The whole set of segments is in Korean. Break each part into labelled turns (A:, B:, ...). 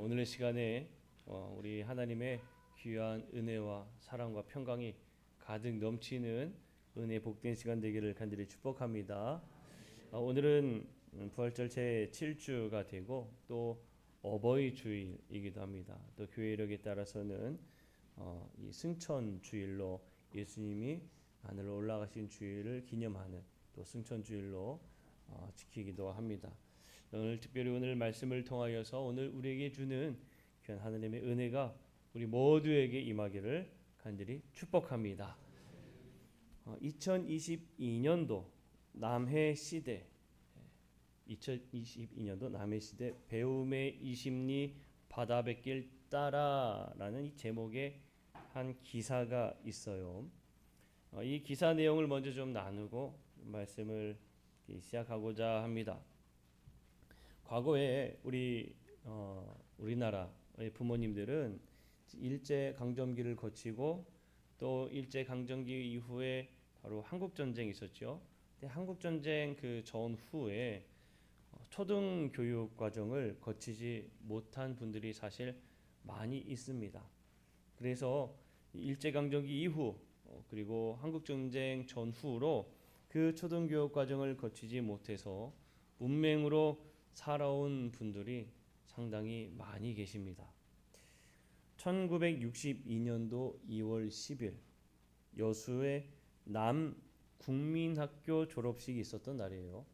A: 오늘의 시간에 우리 하나님의 귀한 은혜와 사랑과 평강이 가득 넘치는 은혜 복된 시간 되기를 간절히 축복합니다. 오늘은 부활절 제7주가 되고 또 어버이 주일이기도 합니다. 또 교회 이력에 따라서는 이 승천 주일로 예수님이 하늘로 올라가신 주일을 기념하는 또 승천 주일로 지키기도 합니다. 오늘 특별히 오늘 말씀을 통하여서 오늘 우리에게 주는 귀한 하나님의 은혜가 우리 모두에게 임하기를 간절히 축복합니다. 2022년도 남해 시대 2022년도 남해 시대 배움의 이심리 바다뱃길 따라라는 이 제목의 한 기사가 있어요. 이 기사 내용을 먼저 좀 나누고 말씀을 시작하고자 합니다. 과거에 우리나라의 부모님들은 일제 강점기를 거치고 또 일제 강점기 이후에 바로 한국 전쟁이 있었죠. 한국 전쟁 그 전후에 초등 교육 과정을 거치지 못한 분들이 사실 많이 있습니다. 그래서 일제 강점기 이후 그리고 한국 전쟁 전후로 그 초등 교육 과정을 거치지 못해서 문맹으로 살아온 분들이 상당히 많이 계십니다. 1962년도 2월 10일 여수의 남국민학교 졸업식이 있었던 날이에요.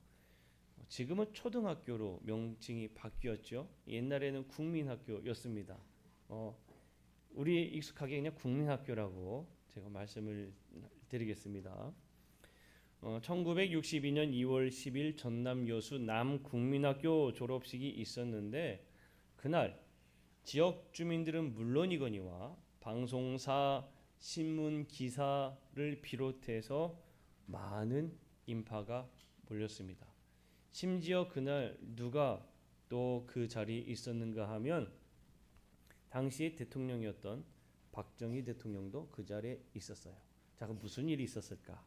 A: 지금은 초등학교로 명칭이 바뀌었죠. 옛날에는 국민학교였습니다. 우리 익숙하게 그냥 국민학교라고 제가 말씀을 드리겠습니다. 1962년 2월 10일 전남 여수 남국민학교 졸업식이 있었는데 그날 지역 주민들은 물론이거니와 방송사, 신문 기사를 비롯해서 많은 인파가 몰렸습니다. 심지어 그날 누가 또 그 자리에 있었는가 하면 당시 대통령이었던 박정희 대통령도 그 자리에 있었어요. 자, 그럼 무슨 일이 있었을까?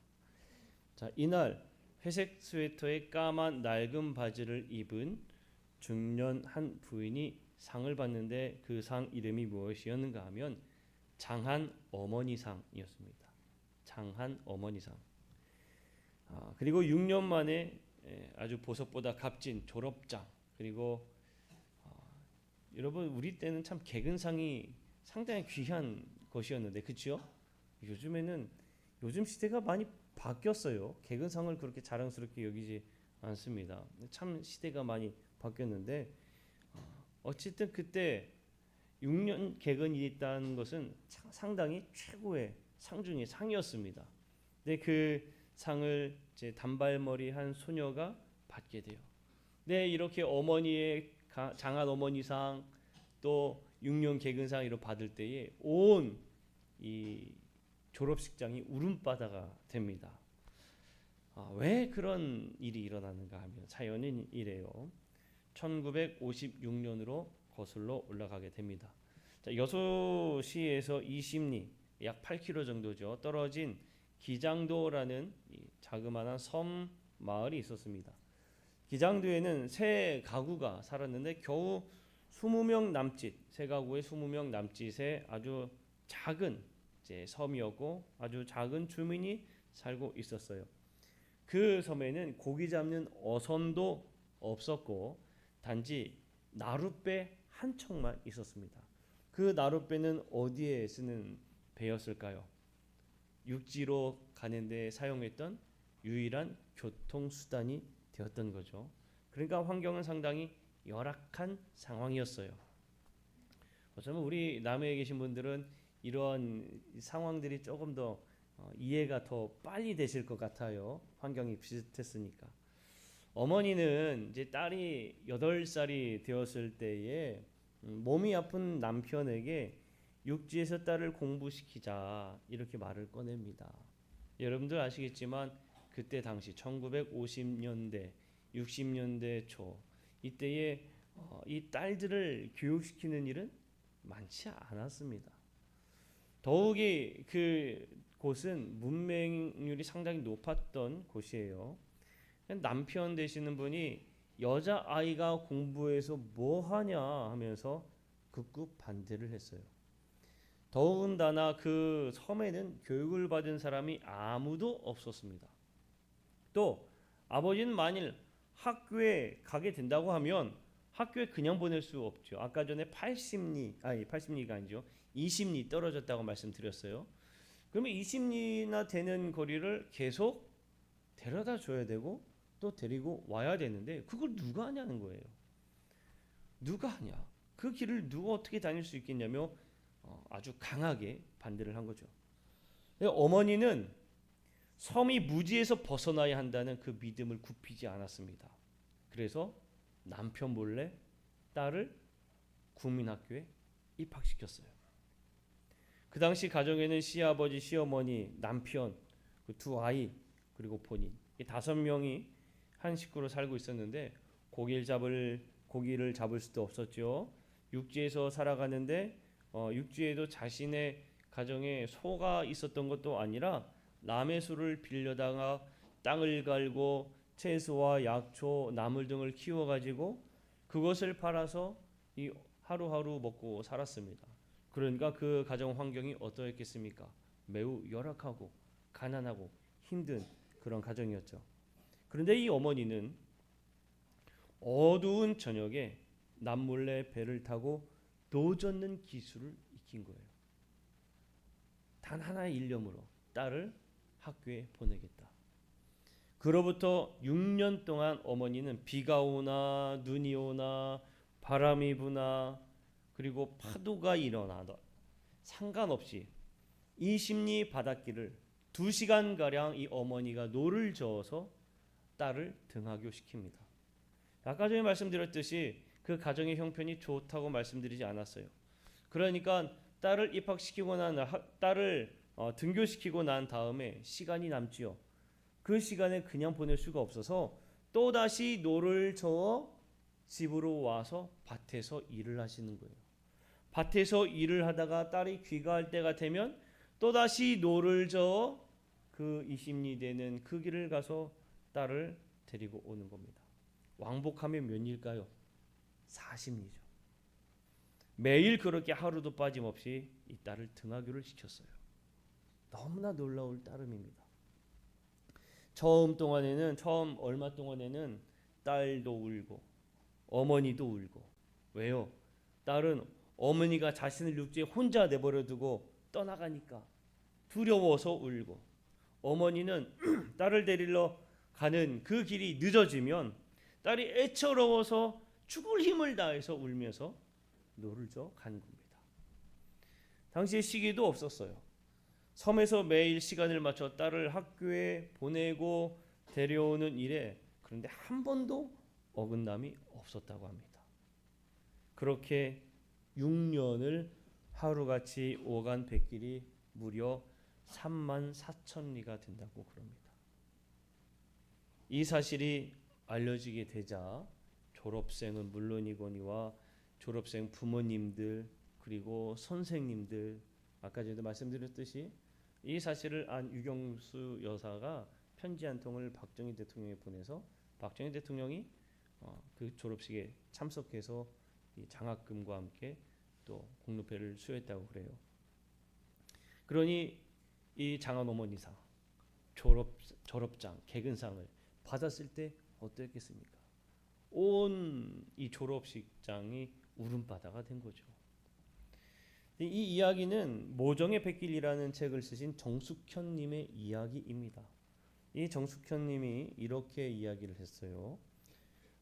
A: 자, 이날 회색 스웨터에 까만 낡은 바지를 입은 중년 한 부인이 상을 받는데 그 상 이름이 무엇이었는가 하면 장한 어머니상이었습니다. 장한 어머니상. 그리고 6년 만에 아주 보석보다 값진 졸업장. 그리고 여러분 우리 때는 참 개근상이 상당히 귀한 것이었는데 그렇죠? 요즘 시대가 많이 바뀌었어요. 개근상을 그렇게 자랑스럽게 여기지 않습니다. 참 시대가 많이 바뀌었는데 어쨌든 그때 6년 개근이 있다는 것은 상당히 최고의 상 중의 상이었습니다. 근데 그 상을 이제 단발머리 한 소녀가 받게 돼요. 네, 이렇게 어머니의 장한 어머니상 또 6년 개근상 이렇게 받을 때에 온 이 졸업식장이 울음바다가 됩니다. 왜 그런 일이 일어나는가 하면 사연은 이래요. 1956년으로 거슬러 올라가게 됩니다. 자, 여수시에서 이심리 약 8km 정도죠. 떨어진 기장도라는 자그마한 섬 마을이 있었습니다. 기장도에는 세 가구가 살았는데 겨우 20명 남짓, 세 가구의 20명 남짓의 아주 작은 섬이었고 아주 작은 주민이 살고 있었어요. 그 섬에는 고기 잡는 어선도 없었고 단지 나룻배 한 척만 있었습니다. 그 나룻배는 어디에 쓰는 배였을까요? 육지로 가는데 사용했던 유일한 교통수단이 되었던 거죠. 그러니까 환경은 상당히 열악한 상황이었어요. 어쩌면 우리 남해에 계신 분들은 이런 상황들이 조금 더 이해가 더 빨리 되실 것 같아요. 환경이 비슷했으니까. 어머니는 이제 딸이 8살이 되었을 때에 몸이 아픈 남편에게 육지에서 딸을 공부시키자 이렇게 말을 꺼냅니다. 여러분들 아시겠지만 그때 당시 1950년대 60년대 초 이때에 이 딸들을 교육시키는 일은 많지 않았습니다. 더욱이 그 곳은 문맹률이 상당히 높았던 곳이에요. 남편 되시는 분이 여자아이가 공부해서 뭐 하냐 하면서 극구 반대를 했어요. 더군다나 그 섬에는 교육을 받은 사람이 아무도 없었습니다. 또 아버지는 만일 학교에 가게 된다고 하면 학교에 그냥 보낼 수 없죠. 아까 전에 80리가 아니죠. 20리 떨어졌다고 말씀드렸어요. 그러면 20리나 되는 거리를 계속 데려다 줘야 되고 또 데리고 와야 되는데 그걸 누가 하냐는 거예요. 누가 하냐? 그 길을 누가 어떻게 다닐 수 있겠냐며 아주 강하게 반대를 한 거죠. 어머니는 섬이 무지에서 벗어나야 한다는 그 믿음을 굽히지 않았습니다. 그래서 남편 몰래 딸을 국민학교에 입학시켰어요. 그 당시 가정에는 시아버지, 시어머니, 남편, 그 두 아이 그리고 본인 이 5명이 한 식구로 살고 있었는데 고기를 잡을 수도 없었죠. 육지에서 살아가는데 육지에도 자신의 가정에 소가 있었던 것도 아니라 남의 소를 빌려다가 땅을 갈고 채소와 약초, 나물 등을 키워가지고 그것을 팔아서 이 하루하루 먹고 살았습니다. 그러니까 그 가정 환경이 어떠했겠습니까? 매우 열악하고 가난하고 힘든 그런 가정이었죠. 그런데 이 어머니는 어두운 저녁에 남몰래 배를 타고 노젓는 기술을 익힌 거예요. 단 하나의 일념으로 딸을 학교에 보내겠다. 그로부터 6년 동안 어머니는 비가 오나 눈이 오나 바람이 부나 그리고 파도가 일어나도 상관없이 이 심리 바닷길을 2시간가량 이 어머니가 노를 저어서 딸을 등하교시킵니다. 아까 전에 말씀드렸듯이 그 가정의 형편이 좋다고 말씀드리지 않았어요. 그러니까 딸을 입학시키고 딸을 등교시키고 난 다음에 시간이 남지요. 그 시간에 그냥 보낼 수가 없어서 또다시 노를 저어 집으로 와서 밭에서 일을 하시는 거예요. 밭에서 일을 하다가 딸이 귀가할 때가 되면 또다시 노를 저어 그 20리 되는 그 길을 가서 딸을 데리고 오는 겁니다. 왕복하면 몇 일일까요? 40리죠. 매일 그렇게 하루도 빠짐없이 이 딸을 등하교를 시켰어요. 너무나 놀라울 따름입니다. 처음 얼마 동안에는 딸도 울고 어머니도 울고. 왜요? 딸은 어머니가 자신을 육지에 혼자 내버려 두고 떠나가니까 두려워서 울고, 어머니는 딸을 데리러 가는 그 길이 늦어지면 딸이 애처로워서 죽을 힘을 다해서 울면서 노를 저 간 겁니다. 당시에 시기도 없었어요. 섬에서 매일 시간을 맞춰 딸을 학교에 보내고 데려오는 일에 그런데 한 번도 어긋남이 없었다고 합니다. 그렇게 6년을 하루같이 오간 백길이 무려 34,000리가 된다고 그럽니다. 이 사실이 알려지게 되자 졸업생은 물론이거니와 졸업생 부모님들 그리고 선생님들, 아까 전에도 말씀드렸듯이 이 사실을 안 유경수 여사가 편지 한 통을 박정희 대통령에 보내서 박정희 대통령이 그 졸업식에 참석해서 이 장학금과 함께 또 공로패를 수여했다고 그래요. 그러니 이 장한 어머니상, 졸업장, 개근상을 받았을 때 어땠겠습니까? 온 이 졸업식장이 울음바다가 된 거죠. 이 이야기는 모정의 백길이라는 책을 쓰신 정숙현님의 이야기입니다. 이 정숙현님이 이렇게 이야기를 했어요.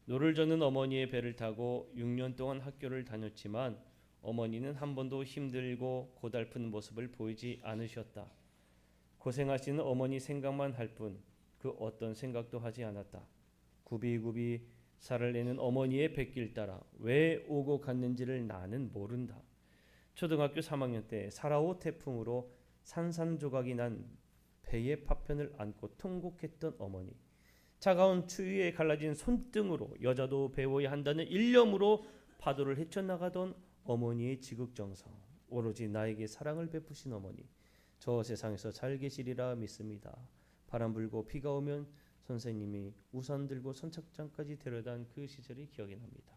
A: 노를 저는 어머니의 배를 타고 6년 동안 학교를 다녔지만 어머니는 한 번도 힘들고 고달픈 모습을 보이지 않으셨다. 고생하시는 어머니 생각만 할 뿐 그 어떤 생각도 하지 않았다. 굽이굽이 살을 내는 어머니의 백길 따라 왜 오고 갔는지를 나는 모른다. 초등학교 3학년 때 사라오 태풍으로 산산조각이 난 배의 파편을 안고 통곡했던 어머니. 차가운 추위에 갈라진 손등으로 여자도 배워야 한다는 일념으로 파도를 헤쳐나가던 어머니의 지극정성. 오로지 나에게 사랑을 베푸신 어머니. 저 세상에서 잘 계시리라 믿습니다. 바람 불고 비가 오면 선생님이 우산 들고 선착장까지 데려다는 그 시절이 기억이 납니다.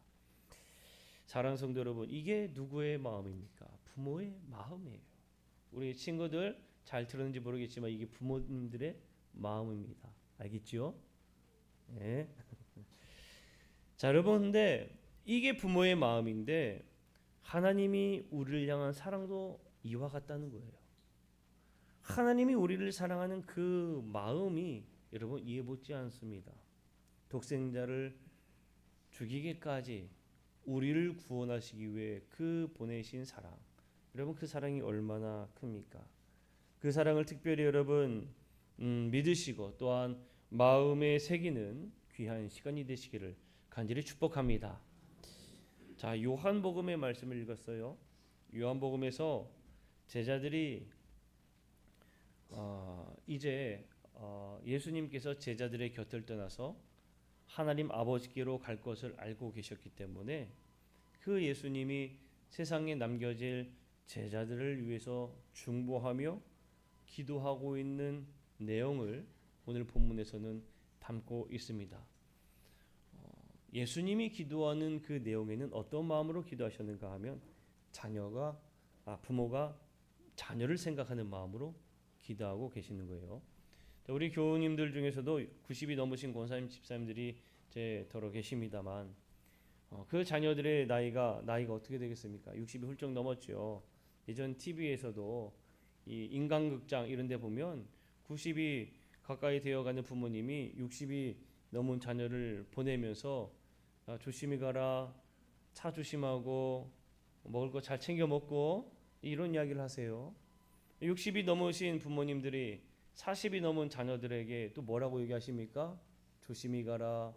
A: 사랑하는 성도 여러분, 이게 누구의 마음입니까? 부모의 마음이에요. 우리 친구들 잘 들었는지 모르겠지만 이게 부모님들의 마음입니다. 알겠죠? 네. 자, 여러분, 근데 이게 부모의 마음인데 하나님이 우리를 향한 사랑도 이와 같다는 거예요. 하나님이 우리를 사랑하는 그 마음이 여러분 이해 못지 않습니다. 독생자를 죽이기까지 우리를 구원하시기 위해 그 보내신 사랑, 여러분 그 사랑이 얼마나 큽니까? 그 사랑을 특별히 여러분 믿으시고 또한 마음에 새기는 귀한 시간이 되시기를 간절히 축복합니다. 자, 요한복음의 말씀을 읽었어요. 요한복음에서 제자들이 이제 예수님께서 제자들의 곁을 떠나서 하나님 아버지께로 갈 것을 알고 계셨기 때문에 그 예수님이 세상에 남겨질 제자들을 위해서 중보하며 기도하고 있는 내용을 오늘 본문에서는 담고 있습니다. 예수님이 기도하는 그 내용에는 어떤 마음으로 기도하셨는가 하면 부모가 자녀를 생각하는 마음으로 기도하고 계시는 거예요. 우리 교우님들 중에서도 90이 넘으신 권사님 집사님들이 더러 계십니다만 그 자녀들의 나이가 어떻게 되겠습니까? 60이 훌쩍 넘었죠. 예전 TV에서도 이 인간극장 이런 데 보면 90이 가까이 되어가는 부모님이 60이 넘은 자녀를 보내면서 조심히 가라, 차 조심하고 먹을 거 잘 챙겨 먹고 이런 이야기를 하세요. 60이 넘으신 부모님들이 40이 넘은 자녀들에게 또 뭐라고 얘기하십니까? 조심히 가라,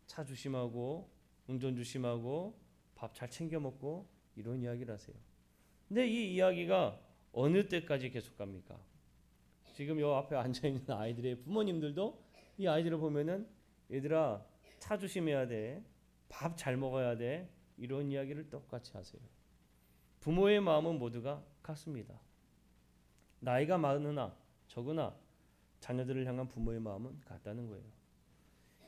A: 차 조심하고 운전 조심하고 밥 잘 챙겨 먹고 이런 이야기를 하세요. 근데 이 이야기가 어느 때까지 계속 갑니까? 지금 요 앞에 앉아 있는 아이들의 부모님들도 이 아이들을 보면은 얘들아 차 조심해야 돼, 밥 잘 먹어야 돼 이런 이야기를 똑같이 하세요. 부모의 마음은 모두가 같습니다. 나이가 많으나 적으나 자녀들을 향한 부모의 마음은 같다는 거예요.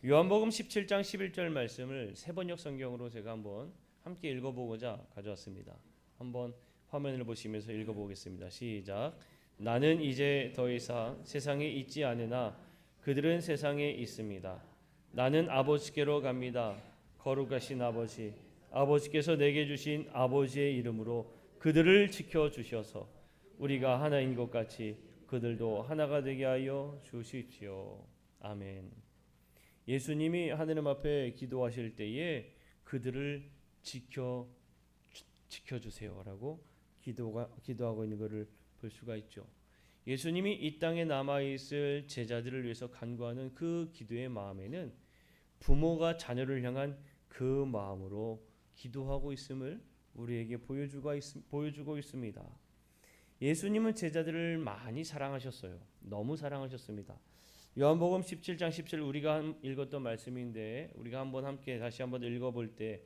A: 요한복음 17장 11절 말씀을 세번역 성경으로 제가 한번 함께 읽어보고자 가져왔습니다. 한번 화면을 보시면서 읽어보겠습니다. 시작. 나는 이제 더 이상 세상에 있지 않으나 그들은 세상에 있습니다. 나는 아버지께로 갑니다. 거룩하신 아버지, 아버지께서 내게 주신 아버지의 이름으로 그들을 지켜주셔서 우리가 하나인 것 같이 그들도 하나가 되게 하여 주십시오. 아멘. 예수님이 하느님 앞에 기도하실 때에 그들을 지켜주세요라고 기도하고 있는 것을 볼 수가 있죠. 예수님이 이 땅에 남아있을 제자들을 위해서 간구하는 그 기도의 마음에는 부모가 자녀를 향한 그 마음으로 기도하고 있음을 우리에게 보여주고 있습니다. 예수님은 제자들을 많이 사랑하셨어요. 너무 사랑하셨습니다. 요한복음 17장 17 우리가 읽었던 말씀인데 우리가 한번 함께 다시 한번 읽어볼 때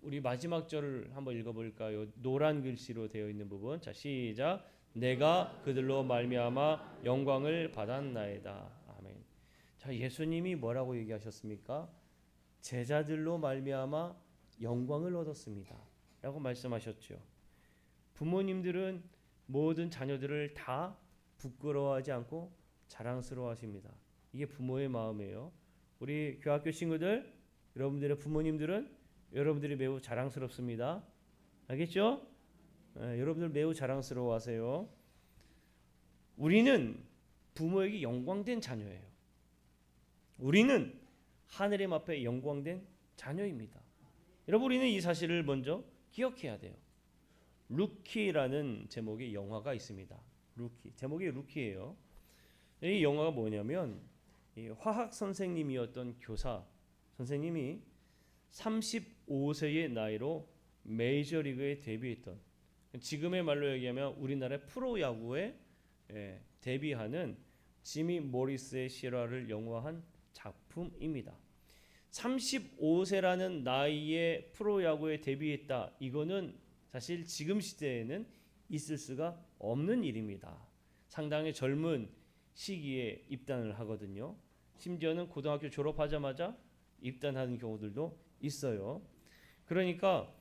A: 우리 마지막 절을 한번 읽어볼까요? 노란 글씨로 되어 있는 부분. 자, 시작. 내가 그들로 말미암아 영광을 받았나이다. 아멘. 자, 예수님이 뭐라고 얘기하셨습니까? 제자들로 말미암아 영광을 얻었습니다. 라고 말씀하셨죠. 부모님들은 모든 자녀들을 다 부끄러워하지 않고 자랑스러워하십니다. 이게 부모의 마음이에요. 우리 교학교 친구들, 여러분들의 부모님들은 여러분들이 매우 자랑스럽습니다. 알겠죠? 여러분들 매우 자랑스러워하세요. 우리는 부모에게 영광된 자녀예요. 우리는 하늘의 앞에 영광된 자녀입니다. 여러분, 우리는 이 사실을 먼저 기억해야 돼요. 루키라는 제목의 영화가 있습니다. 제목이 루키예요. 이 영화가 뭐냐면 이 화학 선생님이었던 교사 선생님이 35세의 나이로 메이저리그에 데뷔했던, 지금의 말로 얘기하면 우리나라의 프로야구에 데뷔하는 지미 모리스의 실화를 영화한 작품입니다. 35세라는 나이에 프로야구에 데뷔했다. 이거는 사실 지금 시대에는 있을 수가 없는 일입니다. 상당히 젊은 시기에 입단을 하거든요. 심지어는 고등학교 졸업하자마자 입단하는 경우들도 있어요. 그러니까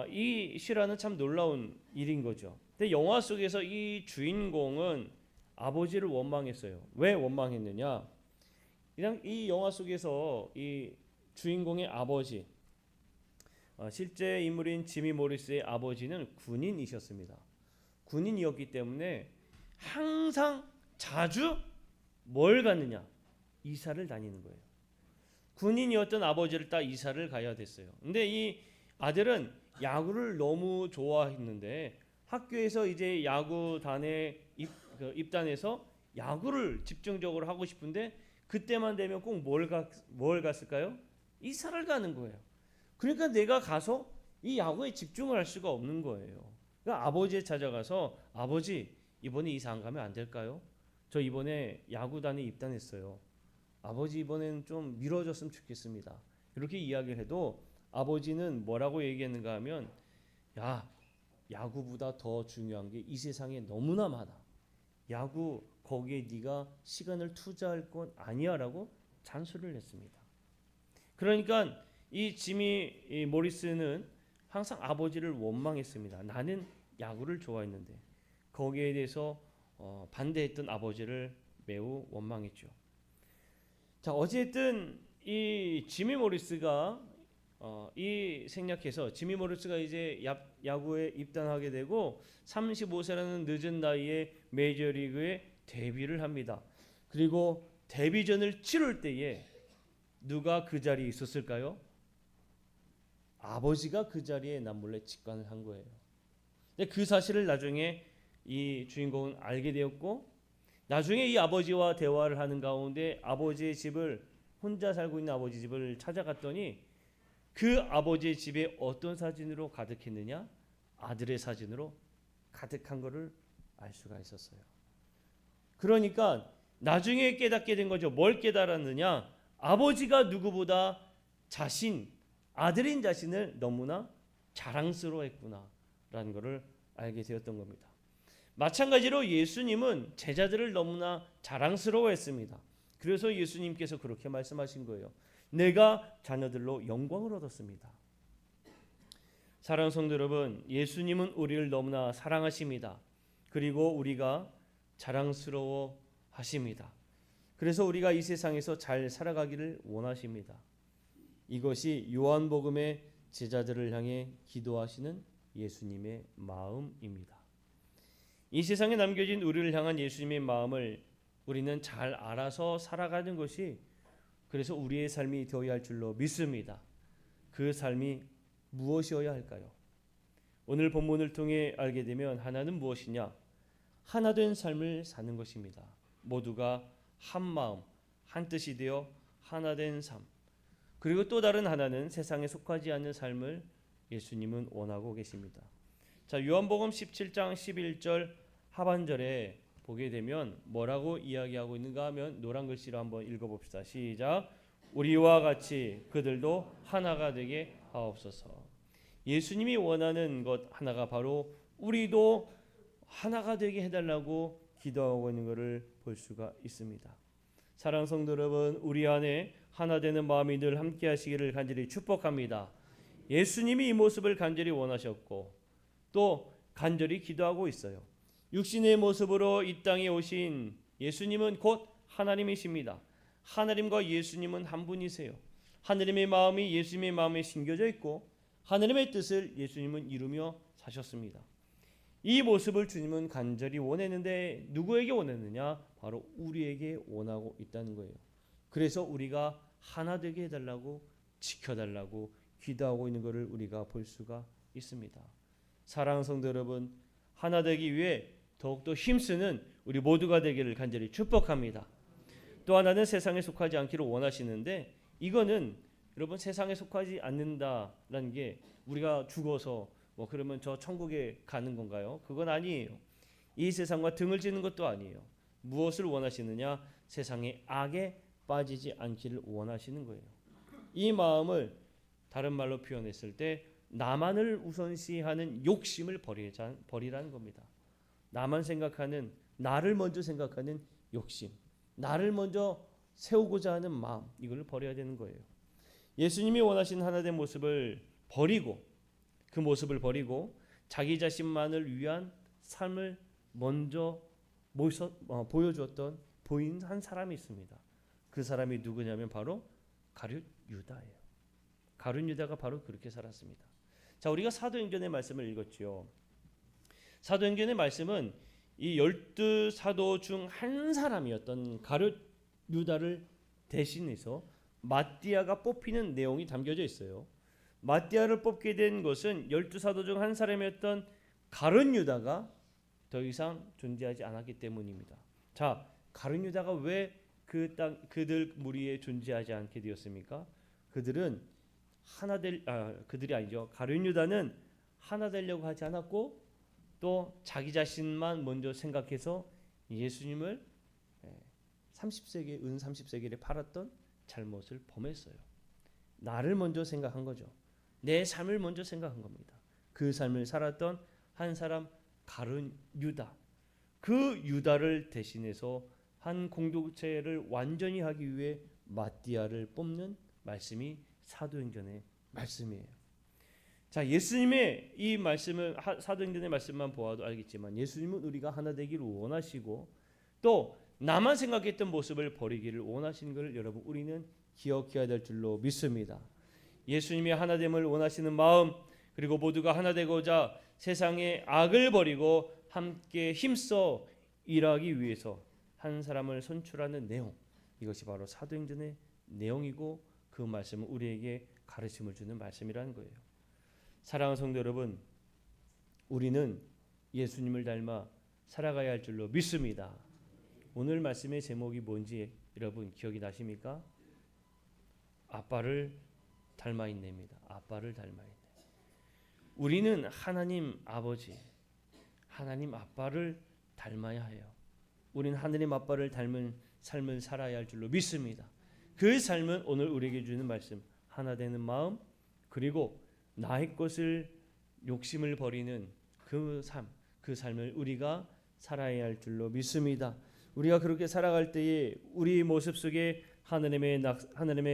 A: 이 실화는 참 놀라운 일인 거죠. 근데 영화 속에서 이 주인공은 아버지를 원망했어요. 왜 원망했느냐? 그냥 이 영화 속에서 이 주인공의 아버지, 실제 인물인 지미 모리스의 아버지는 군인이셨습니다. 군인이었기 때문에 항상 자주 뭘 갔느냐? 이사를 다니는 거예요. 군인이었던 아버지를 따라 이사를 가야 됐어요. 근데 이 아들은 야구를 너무 좋아했는데 학교에서 이제 야구단에 입단해서 야구를 집중적으로 하고 싶은데 그때만 되면 꼭 뭘 갔을까요? 이사를 가는 거예요. 그러니까 내가 가서 이 야구에 집중을 할 수가 없는 거예요. 그러니까 아버지에 찾아가서 아버지 이번에 이사 안 가면 안 될까요? 저 이번에 야구단에 입단했어요. 아버지 이번엔 좀 미뤄졌으면 좋겠습니다. 이렇게 이야기를 해도 아버지는 뭐라고 얘기했는가 하면 야 야구보다 더 중요한 게 이 세상에 너무나 많아. 야구 거기에 네가 시간을 투자할 건 아니야라고 잔소리를 했습니다. 그러니까 이 지미 모리스는 항상 아버지를 원망했습니다. 나는 야구를 좋아했는데 거기에 대해서 반대했던 아버지를 매우 원망했죠. 자, 어쨌든 이 지미 모리스가 이 생략해서 지미 모리스가 이제 야구에 입단하게 되고 35세라는 늦은 나이에 메이저리그에 데뷔를 합니다. 그리고 데뷔전을 치를 때에 누가 그 자리에 있었을까요? 아버지가 그 자리에 남몰래 직관을 한 거예요. 근데 그 사실을 나중에 이 주인공은 알게 되었고 나중에 이 아버지와 대화를 하는 가운데 아버지의 집을 혼자 살고 있는 아버지 집을 찾아갔더니 그 아버지의 집에 어떤 사진으로 가득했느냐? 아들의 사진으로 가득한 것을 알 수가 있었어요. 그러니까 나중에 깨닫게 된 거죠. 뭘 깨달았느냐? 아버지가 누구보다 아들인 자신을 너무나 자랑스러워했구나라는 것을 알게 되었던 겁니다. 마찬가지로 예수님은 제자들을 너무나 자랑스러워했습니다. 그래서 예수님께서 그렇게 말씀하신 거예요. 내가 자녀들로 영광을 얻었습니다. 사랑하는 성도 여러분, 예수님은 우리를 너무나 사랑하십니다. 그리고 우리가 자랑스러워 하십니다. 그래서 우리가 이 세상에서 잘 살아가기를 원하십니다. 이것이 요한복음의 제자들을 향해 기도하시는 예수님의 마음입니다. 이 세상에 남겨진 우리를 향한 예수님의 마음을 우리는 잘 알아서 살아가는 것이 그래서 우리의 삶이 되어야 할 줄로 믿습니다. 그 삶이 무엇이어야 할까요? 오늘 본문을 통해 알게 되면 하나는 무엇이냐? 하나 된 삶을 사는 것입니다. 모두가 한 마음, 한 뜻이 되어 하나 된 삶. 그리고 또 다른 하나는 세상에 속하지 않는 삶을 예수님은 원하고 계십니다. 자, 요한복음 17장 11절 하반절에 보게 되면 뭐라고 이야기하고 있는가 하면 노란 글씨로 한번 읽어봅시다. 시작. 우리와 같이 그들도 하나가 되게 하옵소서. 예수님이 원하는 것 하나가 바로 우리도 하나가 되게 해달라고 기도하고 있는 것을 볼 수가 있습니다. 사랑하는 성도 여러분, 우리 안에 하나 되는 마음이 늘 함께 하시기를 간절히 축복합니다. 예수님이 이 모습을 간절히 원하셨고 또 간절히 기도하고 있어요. 육신의 모습으로 이 땅에 오신 예수님은 곧 하나님이십니다. 하나님과 예수님은 한 분이세요. 하나님의 마음이 예수님의 마음에 심겨져 있고 하나님의 뜻을 예수님은 이루며 사셨습니다. 이 모습을 주님은 간절히 원했는데 누구에게 원했느냐? 바로 우리에게 원하고 있다는 거예요. 그래서 우리가 하나 되게 해달라고 지켜달라고 기도하고 있는 것을 우리가 볼 수가 있습니다. 사랑하는 성도 여러분, 하나 되기 위해 더욱더 힘쓰는 우리 모두가 되기를 간절히 축복합니다. 또 하나는 세상에 속하지 않기를 원하시는데 이거는 여러분 세상에 속하지 않는다라는 게 우리가 죽어서 그러면 저 천국에 가는 건가요? 그건 아니에요. 이 세상과 등을 짓는 것도 아니에요. 무엇을 원하시느냐? 세상의 악에 빠지지 않기를 원하시는 거예요. 이 마음을 다른 말로 표현했을 때 나만을 우선시하는 욕심을 버리라는 겁니다. 나만 생각하는, 나를 먼저 생각하는 욕심, 나를 먼저 세우고자 하는 마음, 이걸 버려야 되는 거예요. 예수님이 원하신 하나된 모습을 버리고 그 모습을 버리고 자기 자신만을 위한 삶을 먼저 보인 한 사람이 있습니다. 그 사람이 누구냐면 바로 가룟 유다예요. 가룟 유다가 바로 그렇게 살았습니다. 자, 우리가 사도행전의 말씀을 읽었지요. 사도행전의 말씀은 이 12사도 중 한 사람이었던 가룟 유다를 대신해서 마띠아가 뽑히는 내용이 담겨져 있어요. 마띠아를 뽑게 된 것은 12사도 중 한 사람이었던 가룟 유다가 더 이상 존재하지 않았기 때문입니다. 자, 가룟 유다가 왜 그들 무리에 존재하지 않게 되었습니까? 그들이 아니죠. 가룟 유다는 하나 되려고 하지 않았고 또 자기 자신만 먼저 생각해서 예수님을 30세계 은 30세겔에 팔았던 잘못을 범했어요. 나를 먼저 생각한 거죠. 내 삶을 먼저 생각한 겁니다. 그 삶을 살았던 한 사람 가룟 유다. 그 유다를 대신해서 한 공동체를 완전히 하기 위해 마띠아를 뽑는 말씀이 사도행전의 말씀이에요. 자, 예수님의 이 말씀을 사도행전의 말씀만 보아도 알겠지만 예수님은 우리가 하나 되기를 원하시고 또 나만 생각했던 모습을 버리기를 원하시는 것을 여러분 우리는 기억해야 될 줄로 믿습니다. 예수님이 하나됨을 원하시는 마음, 그리고 모두가 하나 되고자 세상의 악을 버리고 함께 힘써 일하기 위해서 한 사람을 선출하는 내용, 이것이 바로 사도행전의 내용이고 그 말씀은 우리에게 가르침을 주는 말씀이라는 거예요. 사랑하는 성도 여러분, 우리는 예수님을 닮아 살아가야 할 줄로 믿습니다. 오늘 말씀의 제목이 뭔지 여러분 기억이 나십니까? 아빠를 닮아 있네입니다. 아빠를 닮아 있네. 우리는 하나님 아버지, 하나님 아빠를 닮아야 해요. 우리는 하나님 아빠를 닮은 삶을 살아야 할 줄로 믿습니다. 그 삶은 오늘 우리에게 주는 말씀, 하나 되는 마음, 그리고 나의 것을 욕심을 버리는 그 삶을 우리가 살아야 할 줄로 믿습니다. 우리가 그렇게 살아갈 때에 우리 모습 속에 하나님의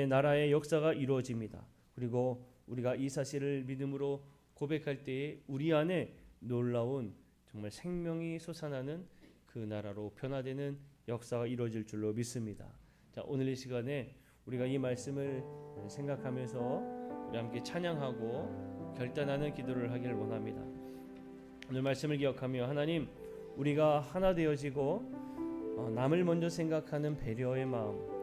A: 나라의 역사가 이루어집니다. 그리고 우리가 이 사실을 믿음으로 고백할 때에 우리 안에 놀라운 정말 생명이 솟아나는 그 나라로 변화되는 역사가 이루어질 줄로 믿습니다. 자, 오늘 이 시간에 우리가 이 말씀을 생각하면서 우리 함께 찬양하고 결단하는 기도를 하기를 원합니다. 오늘 말씀을 기억하며 하나님, 우리가 하나 되어지고 남을 먼저 생각하는 배려의 마음,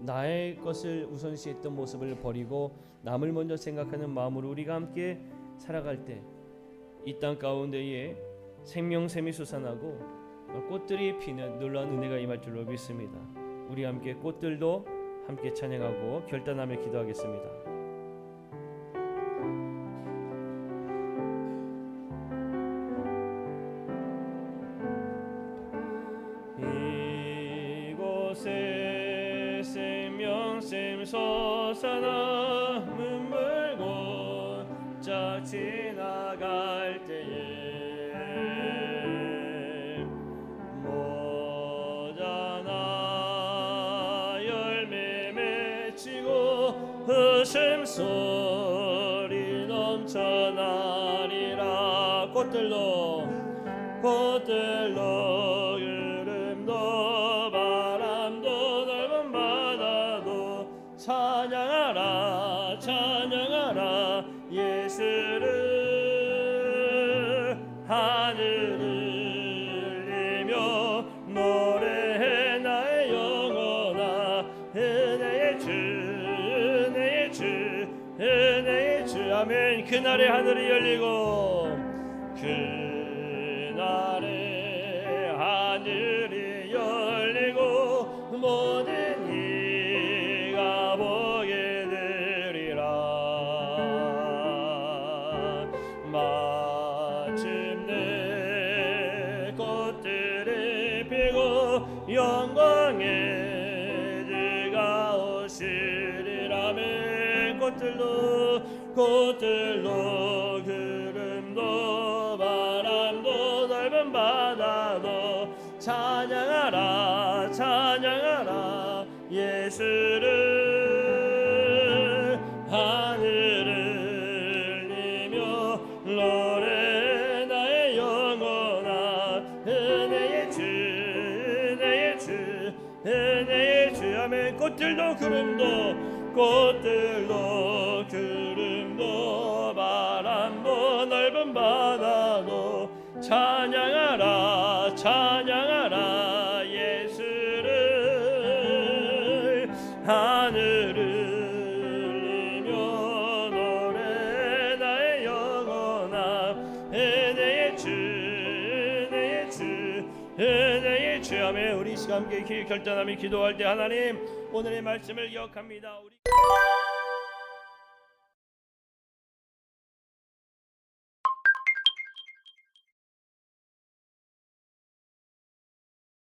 A: 나의 것을 우선시했던 모습을 버리고 남을 먼저 생각하는 마음으로 우리가 함께 살아갈 때 이 땅 가운데에 생명샘이 솟아나고 꽃들이 피는 놀라운 은혜가 임할 줄로 믿습니다. 우리 함께 꽃들도 함께 찬양하고 결단하며 기도하겠습니다. 이곳에 생명샘 솟아나 문물고 쫙 지나갈 때에 모자나 열매 맺히고 웃음소리 넘쳐나리라. 꽃들도 구름도 바람도 넓은 바다도 찬양하라 찬양하라 예수를. 하늘을 울리며 노래해 나의 영혼아. 은혜의 주 은혜의 주 은혜의 주. 아멘. 그날의 하늘이 열리고 그날의 하늘이 열리고 모든 이가 보게 되리라. 마침내 꽃들이 피고 영광의 주가 오시리라면 꽃들도 구름도 바람도 넓은 바다도 찬양하라 찬양하라 예수를. 하늘을 꽃들도 구름도 바람도 넓은 바다도 찬양하라 예수를. 하늘을 울리며 노래 나의 영혼아 은혜의 주 아멘. 우리 시간 함께 결단하며 기도할 때 하나님 오늘의 말씀을 기억합니다.